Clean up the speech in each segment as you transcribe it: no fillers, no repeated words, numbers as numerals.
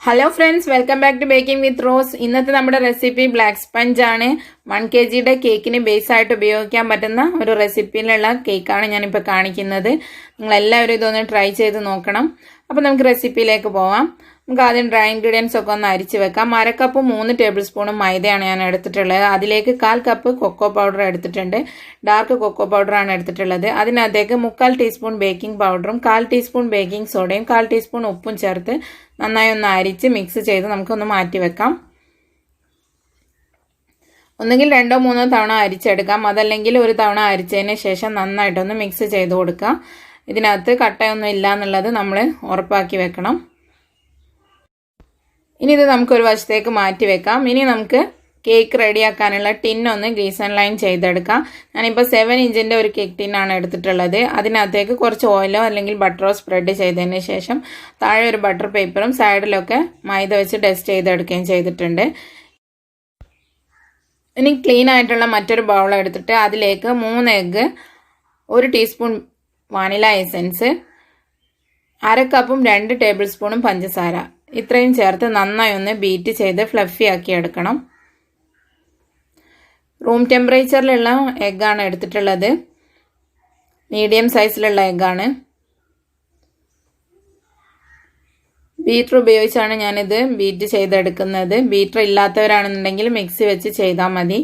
Hello friends, welcome back to baking with Rose. ഇന്നത്തെ നമ്മുടെ recipe black sponge ആണ്. 1 kg കേക്കിന് ബേസ് ആയിട്ട് ഉപയോഗിക്കാൻ പറ്റുന്ന ഒരു റെസിപ്പിയിലുള്ള കേക്കാണ് ഞാനിപ്പോൾ കാണിക്കുന്നത്. നിങ്ങളെല്ലാവരും ഇതൊന്ന് ട്രൈ ചെയ്ത് നോക്കണം. അപ്പോൾ നമുക്ക് റെസിപ്പിയിലേക്ക് പോവാം. നമുക്ക് ആദ്യം ഡ്രൈ ഇൻഗ്രീഡിയൻസ് ഒക്കെ ഒന്ന് അരിച്ച് വെക്കാം. 1/2 കപ്പ് 3 ടേബിൾ സ്പൂണും മൈദയാണ് ഞാൻ എടുത്തിട്ടുള്ളത്. അതിലേക്ക് 1/4 കപ്പ് കൊക്കോ പൗഡർ എടുത്തിട്ടുണ്ട്. ഡാർക്ക് കൊക്കോ പൗഡറാണ് എടുത്തിട്ടുള്ളത്. അതിനകത്തേക്ക് 3/4 ടീസ്പൂൺ ബേക്കിംഗ് പൗഡറും 1/4 ടീസ്പൂൺ ബേക്കിംഗ് സോഡയും 1/4 ടീസ്പൂൺ ഉപ്പും ചേർത്ത് നന്നായി ഒന്ന് അരിച്ച് മിക്സ് ചെയ്ത് നമുക്കൊന്ന് മാറ്റി വെക്കാം. ഒന്നുകിൽ 2-3 തവണ അരിച്ചെടുക്കാം, അതല്ലെങ്കിൽ ഒരു തവണ അരിച്ചതിന് ശേഷം നന്നായിട്ടൊന്ന് മിക്സ് ചെയ്ത് കൊടുക്കാം. ഇതിനകത്ത് കട്ടയൊന്നും ഇല്ല എന്നുള്ളത് നമ്മൾ ഉറപ്പാക്കി വെക്കണം. ഇനി ഇത് നമുക്കൊരു വശത്തേക്ക് മാറ്റി വെക്കാം. ഇനി നമുക്ക് കേക്ക് റെഡിയാക്കാനുള്ള ടിന്നൊന്ന് ഗ്രീസ് ആൻഡ് ലൈൻ ചെയ്തെടുക്കാം. ഞാനിപ്പോൾ 7 ഇഞ്ചിൻ്റെ ഒരു കേക്ക് ടിന്നാണ് എടുത്തിട്ടുള്ളത്. അതിനകത്തേക്ക് കുറച്ച് ഓയിലോ അല്ലെങ്കിൽ ബട്ടറോ സ്പ്രെഡ് ചെയ്തതിന് ശേഷം താഴെ ഒരു ബട്ടർ പേപ്പറും സൈഡിലൊക്കെ മൈദ വെച്ച് ഡസ്റ്റ് ചെയ്തെടുക്കുകയും ചെയ്തിട്ടുണ്ട്. ഇനി ക്ലീൻ ആയിട്ടുള്ള മറ്റൊരു ബൗൾ എടുത്തിട്ട് അതിലേക്ക് 3 എഗ്ഗ്, 1 ടീസ്പൂൺ വാനില എസൻസ്, 1/2 കപ്പും 2 ടേബിൾ സ്പൂണും പഞ്ചസാര ഇത്രയും ചേർത്ത് നന്നായി ഒന്ന് ബീറ്റ് ചെയ്ത് ഫ്ലഫി ആക്കി എടുക്കണം. റൂം ടെമ്പറേച്ചറിലുള്ള എഗ്ഗാണ് എടുത്തിട്ടുള്ളത്. മീഡിയം സൈസിലുള്ള എഗ്ഗാണ്. ബീറ്റർ ഉപയോഗിച്ചാണ് ഞാനിത് ബീറ്റ് ചെയ്തെടുക്കുന്നത്. ബീറ്റർ ഇല്ലാത്തവരാണെന്നുണ്ടെങ്കിൽ മിക്സി വെച്ച് ചെയ്താൽ മതി.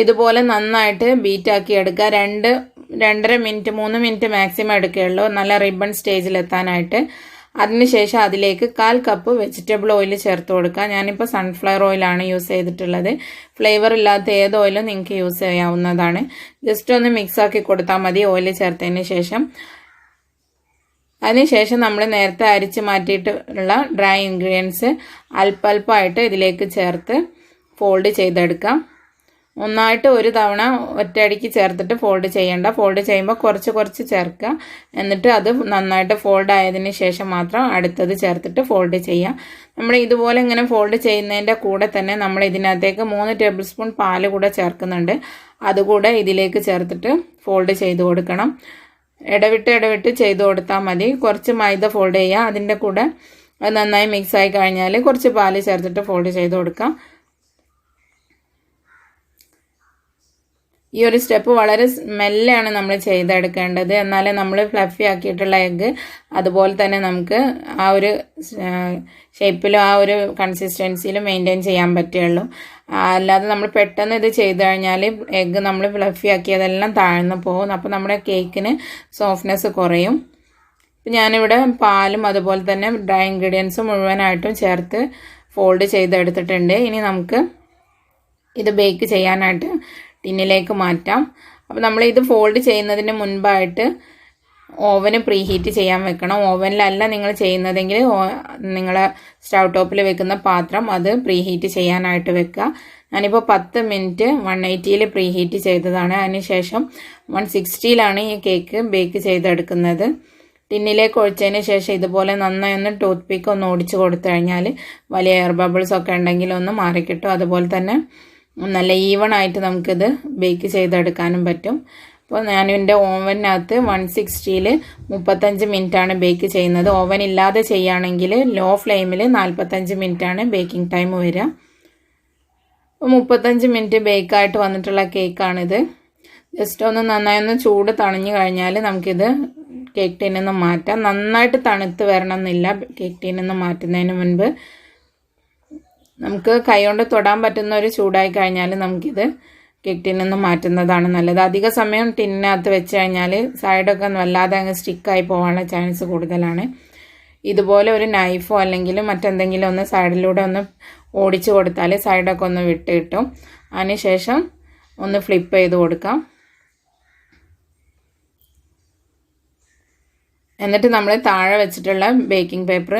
ഇതുപോലെ നന്നായിട്ട് ബീറ്റാക്കി എടുക്കുക. 2-2.5 മിനിറ്റ് 3 മിനിറ്റ് മാക്സിമം എടുക്കുകയുള്ളൂ നല്ല റിബൺ സ്റ്റേജിലെത്താനായിട്ട്. അതിനുശേഷം അതിലേക്ക് 1/4 കപ്പ് വെജിറ്റബിൾ ഓയിൽ ചേർത്ത് കൊടുക്കുക. ഞാനിപ്പോൾ സൺഫ്ലവർ ഓയിലാണ് യൂസ് ചെയ്തിട്ടുള്ളത്. ഫ്ലേവർ ഇല്ലാത്ത ഏത് ഓയിലും നിങ്ങൾക്ക് യൂസ് ചെയ്യാവുന്നതാണ്. ജസ്റ്റ് ഒന്ന് മിക്സ് ആക്കി കൊടുത്താൽ മതി ഓയിൽ ചേർത്തതിന് ശേഷം. അതിനുശേഷം നമ്മൾ നേരത്തെ അരിച്ച് മാറ്റിയിട്ടുള്ള ഡ്രൈ ഇൻഗ്രീഡിയൻസ് അല്പമായിട്ട് ഇതിലേക്ക് ചേർത്ത് ഫോൾഡ് ചെയ്തെടുക്കാം. ഒന്നായിട്ട് ഒരു തവണ ഒറ്റയടിക്ക് ചേർത്തിട്ട് ഫോൾഡ് ചെയ്യേണ്ട. ഫോൾഡ് ചെയ്യുമ്പോൾ കുറച്ച് ചേർക്കുക. എന്നിട്ട് അത് നന്നായിട്ട് ഫോൾഡ് ആയതിന് ശേഷം മാത്രം അടുത്തത് ചേർത്തിട്ട് ഫോൾഡ് ചെയ്യുക. നമ്മൾ ഇതുപോലെ ഇങ്ങനെ ഫോൾഡ് ചെയ്യുന്നതിൻ്റെ കൂടെ തന്നെ നമ്മൾ ഇതിനകത്തേക്ക് 3 ടേബിൾ സ്പൂൺ പാല് കൂടെ ചേർക്കുന്നുണ്ട്. അതുകൂടെ ഇതിലേക്ക് ചേർത്തിട്ട് ഫോൾഡ് ചെയ്ത് കൊടുക്കണം. ഇടവിട്ട് ചെയ്ത് കൊടുത്താൽ മതി. കുറച്ച് മൈദ ഫോൾഡ് ചെയ്യുക. അതിൻ്റെ കൂടെ അത് നന്നായി മിക്സ് ആയി കഴിഞ്ഞാൽ കുറച്ച് പാല് ചേർത്തിട്ട് ഫോൾഡ് ചെയ്ത് കൊടുക്കാം. ഈ ഒരു സ്റ്റെപ്പ് വളരെ മെല്ലെയാണ് നമ്മൾ ചെയ്തെടുക്കേണ്ടത്. എന്നാലേ നമ്മൾ ഫ്ലഫി ആക്കിയിട്ടുള്ള എഗ്ഗ് അതുപോലെ തന്നെ നമുക്ക് ആ ഒരു ഷേപ്പിലും ആ ഒരു കൺസിസ്റ്റൻസിയിലും മെയിൻറ്റെയിൻ ചെയ്യാൻ പറ്റുള്ളൂ. അല്ലാതെ നമ്മൾ പെട്ടെന്ന് ഇത് ചെയ്ത് കഴിഞ്ഞാൽ എഗ്ഗ് നമ്മൾ ഫ്ലഫി ആക്കിയതെല്ലാം താഴ്ന്നു പോകും. അപ്പോൾ നമ്മുടെ കേക്കിന് സോഫ്റ്റ്നെസ് കുറയും. ഇപ്പം ഞാനിവിടെ പാലും അതുപോലെ തന്നെ ഡ്രൈ ഇൻഗ്രീഡിയൻസും മുഴുവനായിട്ടും ചേർത്ത് ഫോൾഡ് ചെയ്തെടുത്തിട്ടുണ്ട്. ഇനി നമുക്ക് ഇത് ബേക്ക് ചെയ്യാനായിട്ട് ടിന്നിലേക്ക് മാറ്റാം. അപ്പോൾ നമ്മൾ ഇത് ഫോൾഡ് ചെയ്യുന്നതിന് മുൻപായിട്ട് ഓവന് പ്രീഹീറ്റ് ചെയ്യാൻ വെക്കണം. ഓവനിലല്ല നിങ്ങൾ ചെയ്യുന്നതെങ്കിൽ നിങ്ങൾ സ്റ്റൗ ടോപ്പിൽ വെക്കുന്ന പാത്രം അത് പ്രീഹീറ്റ് ചെയ്യാനായിട്ട് വെക്കുക. ഞാനിപ്പോൾ 10 മിനിറ്റ് 180 പ്രീഹീറ്റ് ചെയ്തതാണ്. അതിനുശേഷം 160 ഈ കേക്ക് ബേക്ക് ചെയ്തെടുക്കുന്നത്. ടിന്നിലേക്ക് ഒഴിച്ചതിന് ശേഷം ഇതുപോലെ നന്നായി ഒന്ന് ടൂത്ത് പിക്ക് ഒന്ന് ഓടിച്ച് കൊടുത്തു കഴിഞ്ഞാൽ വലിയ എയർ ബബിൾസ് ഒക്കെ ഉണ്ടെങ്കിൽ ഒന്ന് മാറിക്കിട്ടും. അതുപോലെ തന്നെ നല്ല ഈവൺ ആയിട്ട് നമുക്കിത് ബേക്ക് ചെയ്തെടുക്കാനും പറ്റും. അപ്പോൾ ഞാനിൻ്റെ ഓവനകത്ത് 160 35 മിനിറ്റാണ് ബേക്ക് ചെയ്യുന്നത്. ഓവൻ ഇല്ലാതെ ചെയ്യുകയാണെങ്കിൽ ലോ ഫ്ലെയിമിൽ 45 മിനിറ്റാണ് ബേക്കിംഗ് ടൈം വരിക. അപ്പോൾ 35 മിനിറ്റ് ബേക്കായിട്ട് വന്നിട്ടുള്ള കേക്കാണിത്. ജസ്റ്റ് ഒന്ന് നന്നായി ഒന്ന് ചൂട് തണിഞ്ഞു കഴിഞ്ഞാൽ നമുക്കിത് കേക്ക് ടീനിൽ നിന്ന് മാറ്റാം. നന്നായിട്ട് തണുത്ത് വരണം എന്നില്ല. കേക്ക് ടീനിൽ നിന്ന് മാറ്റുന്നതിന് മുൻപ് നമുക്ക് കൈകൊണ്ട് തൊടാൻ പറ്റുന്ന ഒരു ചൂടായി കഴിഞ്ഞാൽ നമുക്കിത് കേക്ക് ടിന്നിൽ നിന്ന് മാറ്റുന്നതാണ് നല്ലത്. അധിക സമയം ടിന്നിനകത്ത് വെച്ച് കഴിഞ്ഞാൽ സൈഡൊക്കെ വല്ലാതെ അങ്ങ് സ്റ്റിക്കായി പോകാനുള്ള ചാൻസ് കൂടുതലാണ്. ഇതുപോലെ ഒരു നൈഫോ അല്ലെങ്കിൽ മറ്റെന്തെങ്കിലും ഒന്ന് സൈഡിലൂടെ ഒന്ന് ഓടിച്ചു കൊടുത്താൽ സൈഡൊക്കെ ഒന്ന് വിട്ട് കിട്ടും. അതിനുശേഷം ഒന്ന് ഫ്ലിപ്പ് ചെയ്ത് കൊടുക്കാം. എന്നിട്ട് നമ്മൾ താഴെ വെച്ചിട്ടുള്ള ബേക്കിംഗ് പേപ്പർ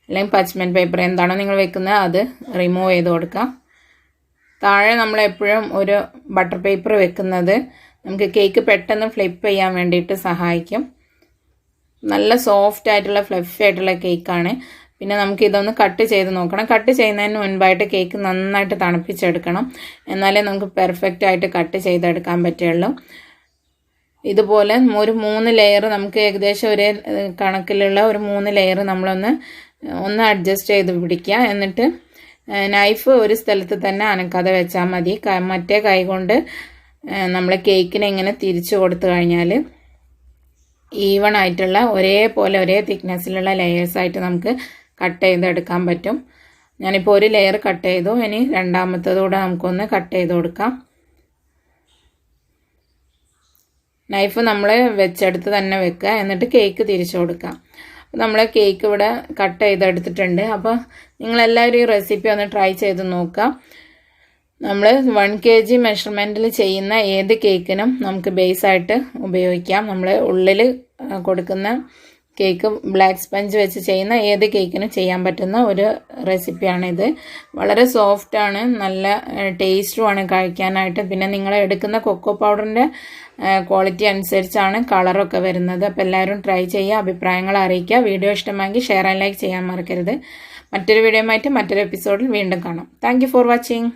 അല്ലെങ്കിൽ പച്ച്മെൻറ്റ് പേപ്പർ എന്താണോ നിങ്ങൾ വെക്കുന്നത് അത് റിമൂവ് ചെയ്ത് കൊടുക്കുക. താഴെ നമ്മൾ എപ്പോഴും ഒരു ബട്ടർ പേപ്പർ വെക്കുന്നത് നമുക്ക് കേക്ക് പെട്ടെന്ന് ഫ്ലിപ്പ് ചെയ്യാൻ വേണ്ടിയിട്ട് സഹായിക്കും. നല്ല സോഫ്റ്റ് ആയിട്ടുള്ള ഫ്ലഫി ആയിട്ടുള്ള കേക്കാണ്. പിന്നെ നമുക്ക് ഇതൊന്ന് കട്ട് ചെയ്ത് നോക്കണം. കട്ട് ചെയ്യുന്നതിന് മുൻപായിട്ട് കേക്ക് നന്നായിട്ട് തണുപ്പിച്ചെടുക്കണം. എന്നാലേ നമുക്ക് പെർഫെക്റ്റ് ആയിട്ട് കട്ട് ചെയ്തെടുക്കാൻ പറ്റുള്ളൂ. ഇതുപോലെ ഒരു 3 ലെയർ നമുക്ക് ഏകദേശം ഒരേ കണക്കിലുള്ള ഒരു 3 ലെയർ നമ്മളൊന്ന് അഡ്ജസ്റ്റ് ചെയ്ത് പിടിക്കുക. എന്നിട്ട് നൈഫ് ഒരു സ്ഥലത്ത് തന്നെ അനക്കാതെ വെച്ചാൽ മതി. മറ്റേ കൈ കൊണ്ട് നമ്മൾ കേക്കിനെ ഇങ്ങനെ തിരിച്ചു കൊടുത്തു കഴിഞ്ഞാൽ ഈവൺ ആയിട്ടുള്ള ഒരേ തിക്നെസ്സിലുള്ള ലെയേഴ്സായിട്ട് നമുക്ക് കട്ട് ചെയ്തെടുക്കാൻ പറ്റും. ഞാനിപ്പോൾ ഒരു ലെയർ കട്ട് ചെയ്തു. ഇനി രണ്ടാമത്തതൂടെ നമുക്കൊന്ന് കട്ട് ചെയ്ത് കൊടുക്കാം. നൈഫ് നമ്മൾ വെച്ചെടുത്ത് തന്നെ വെക്കുക. എന്നിട്ട് കേക്ക് തിരിച്ചു കൊടുക്കാം. നമ്മൾ കേക്ക് ഇവിടെ കട്ട് ചെയ്തെടുത്തിട്ടുണ്ട്. അപ്പോൾ നിങ്ങളെല്ലാവരും ഈ റെസിപ്പി ഒന്ന് ട്രൈ ചെയ്ത് നോക്കുക. നമ്മൾ 1 kg മെഷർമെൻറ്റിൽ ചെയ്യുന്ന ഏത് കേക്കിനും നമുക്ക് ബേസായിട്ട് ഉപയോഗിക്കാം. നമ്മൾ ഉള്ളിൽ കൊടുക്കുന്ന കേക്ക് ബ്ലാക്ക് സ്പഞ്ച് വെച്ച് ചെയ്യുന്ന ഏത് കേക്കിനും ചെയ്യാൻ പറ്റുന്ന ഒരു റെസിപ്പിയാണിത്. വളരെ സോഫ്റ്റാണ്, നല്ല ടേസ്റ്റുമാണ് കഴിക്കാനായിട്ട്. പിന്നെ നിങ്ങൾ എടുക്കുന്ന കൊക്കോ പൗഡറിൻ്റെ ക്വാളിറ്റി അനുസരിച്ചാണ് കളറൊക്കെ വരുന്നത്. അപ്പോൾ എല്ലാവരും ട്രൈ ചെയ്യുക, അഭിപ്രായങ്ങൾ അറിയിക്കുക. വീഡിയോ ഇഷ്ടമായെങ്കിൽ ഷെയർ ആൻഡ് ലൈക്ക് ചെയ്യാൻ മറക്കരുത്. മറ്റൊരു വീഡിയോയുമായിട്ട് മറ്റൊരു എപ്പിസോഡിൽ വീണ്ടും കാണാം. Thank you for watching.